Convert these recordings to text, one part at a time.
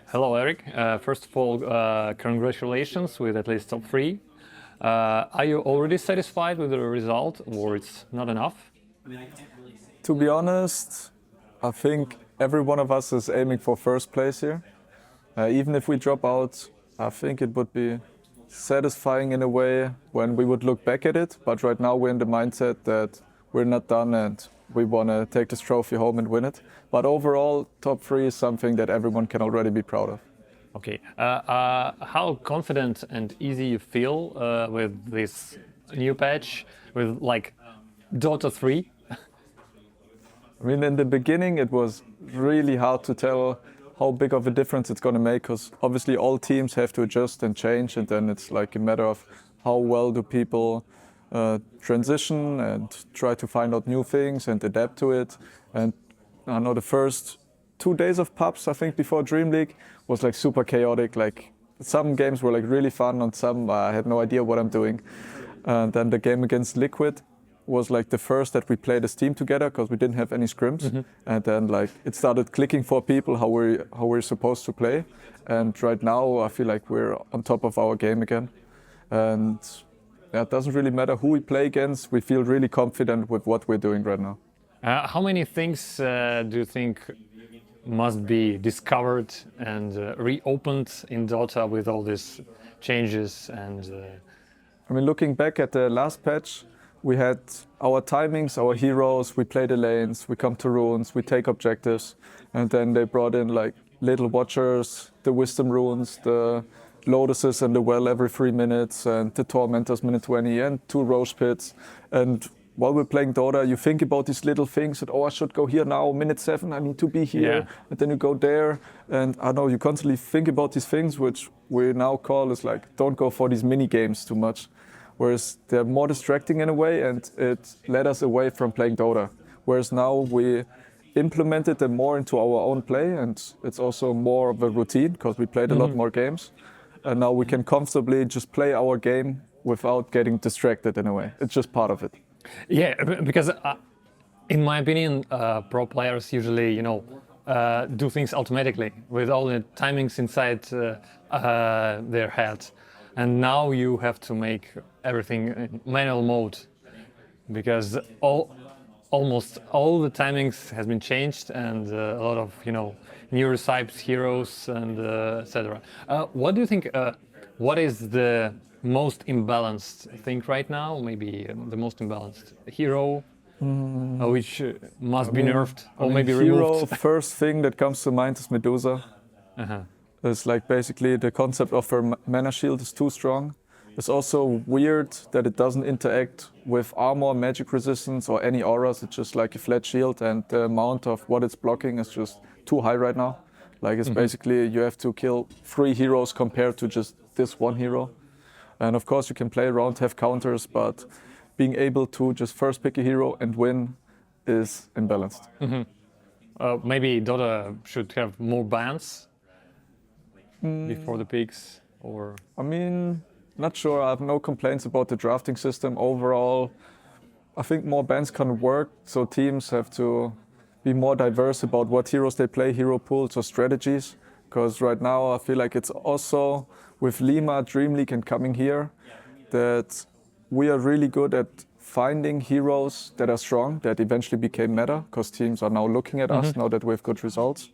Hello, Eric. First of all, congratulations with at least top 3. Are you already satisfied with the result, or it's not enough? To be honest, I think every one of us is aiming for first place here. Even if we drop out, I think it would be satisfying in a way when we would look back at it. But right now we're in the mindset that we're not done and we want to take this trophy home and win it. But overall, top 3 is something that everyone can already be proud of. Okay. How confident and easy you feel with this new patch, with like Dota 3? I mean, in the beginning, it was really hard to tell how big of a difference it's going to make, because obviously all teams have to adjust and change, and then it's like a matter of how well do people transition and try to find out new things and adapt to it. And I know the first 2 days of pubs, I think, before Dream League was like super chaotic. Like some games were like really fun, and some I had no idea what I'm doing. And then the game against Liquid was like the first that we played as team together, because we didn't have any scrims. Mm-hmm. And then like it started clicking for people how we're supposed to play. And right now I feel like we're on top of our game again. And yeah, it doesn't really matter who we play against. We feel really confident with what we're doing right now. How many things do you think must be discovered and reopened in Dota with all these changes? And I mean, looking back at the last patch, we had our timings, our heroes, we play the lanes, we come to runes, we take objectives, and then they brought in like little watchers, the wisdom runes, the lotuses and the well every 3 minutes, and the tormentors minute 20, and 2 roche pits. And while we're playing Dota, you think about these little things that, oh, I should go here now, minute 7, I need to be here. Yeah. And then you go there, and I know you constantly think about these things, which we now call is like, don't go for these mini games too much. Whereas they're more distracting in a way, and it led us away from playing Dota. Whereas now we implemented them more into our own play, and it's also more of a routine, because we played a lot more games. And now we can comfortably just play our game without getting distracted in a way. It's just part of it. Yeah, because in my opinion, pro players usually, do things automatically with all the timings inside their head. And now you have to make everything in manual mode, because almost all the timings has been changed, and a lot of new recipes, heroes, and etc. What do you think? What is the most imbalanced thing right now? Maybe the most imbalanced hero, which must be nerfed or maybe removed. First thing that comes to mind is Medusa. Uh-huh. It's like basically the concept of her mana shield is too strong. It's also weird that it doesn't interact with armor, magic resistance, or any auras. It's just like a flat shield, and the amount of what it's blocking is just too high right now. Like it's basically you have to kill 3 heroes compared to just this 1 hero. And of course you can play around, have counters, but being able to just first pick a hero and win is imbalanced. Mm-hmm. Maybe Dota should have more bans before the picks, or? I mean, not sure. I have no complaints about the drafting system overall. I think more bans can work, so teams have to be more diverse about what heroes they play, hero pools or strategies. Because right now I feel like it's also with Lima, Dream League and coming here, that we are really good at finding heroes that are strong, that eventually became meta, because teams are now looking at us now that we have good results.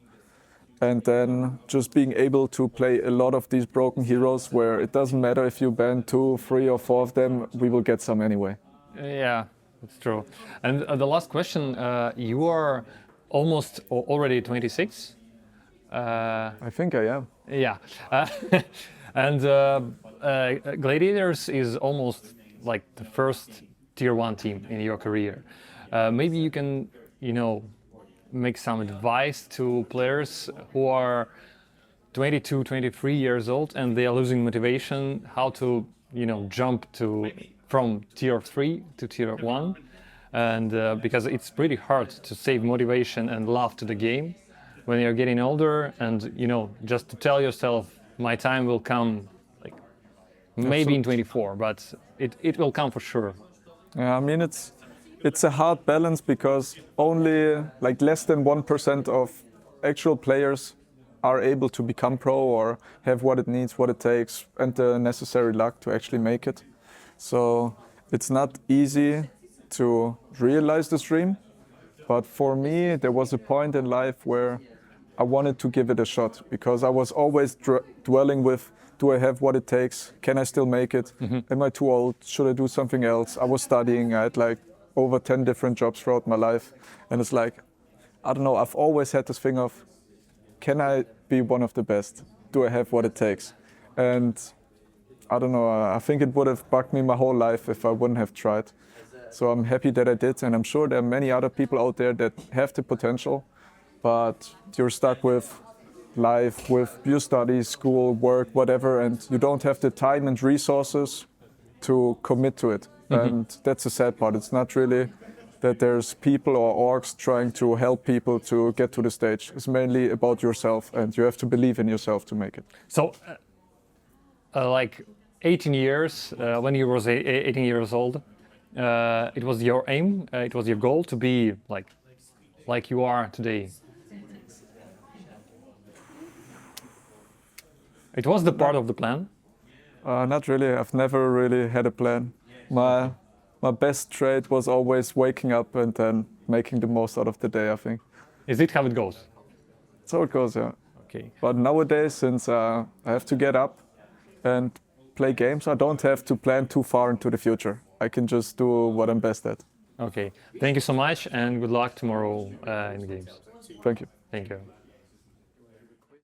And then just being able to play a lot of these broken heroes where it doesn't matter if you ban 2, 3 or 4 of them, we will get some anyway. Yeah, that's true. And the last question, you are almost already 26? I think I am. Yeah. And Gladiators is almost like the first tier 1 team in your career. Maybe you can, make some advice to players who are 22, 23 years old and they are losing motivation, how to, jump from tier 3 to tier 1. And because it's pretty hard to save motivation and love to the game when you're getting older, and, just to tell yourself, my time will come, like, maybe in 24, but it will come for sure. Yeah, I mean, it's a hard balance, because only like less than 1% of actual players are able to become pro or have what it needs, what it takes, and the necessary luck to actually make it. So it's not easy to realize this dream, but for me, there was a point in life where I wanted to give it a shot because I was always dwelling with, do I have what it takes? Can I still make it? Am I too old? Should I do something else? I was studying. I had like over 10 different jobs throughout my life. And it's like, I don't know, I've always had this thing of, can I be one of the best? Do I have what it takes? And I don't know, I think it would have bugged me my whole life if I wouldn't have tried. So I'm happy that I did, and I'm sure there are many other people out there that have the potential, but you're stuck with life, with your studies, school, work, whatever, and you don't have the time and resources to commit to it. And that's the sad part. It's not really that there's people or orgs trying to help people to get to the stage. It's mainly about yourself, and you have to believe in yourself to make it. So, like 18 years, when you was 18 years old, it was your aim, it was your goal to be like you are today. It was the part of the plan? Not really. I've never really had a plan. My best trait was always waking up and then making the most out of the day, I think. Is it how it goes? That's how it goes, yeah. Okay. But nowadays, since I have to get up and play games, I don't have to plan too far into the future. I can just do what I'm best at. Okay. Thank you so much, and good luck tomorrow in the games. Thank you. Thank you.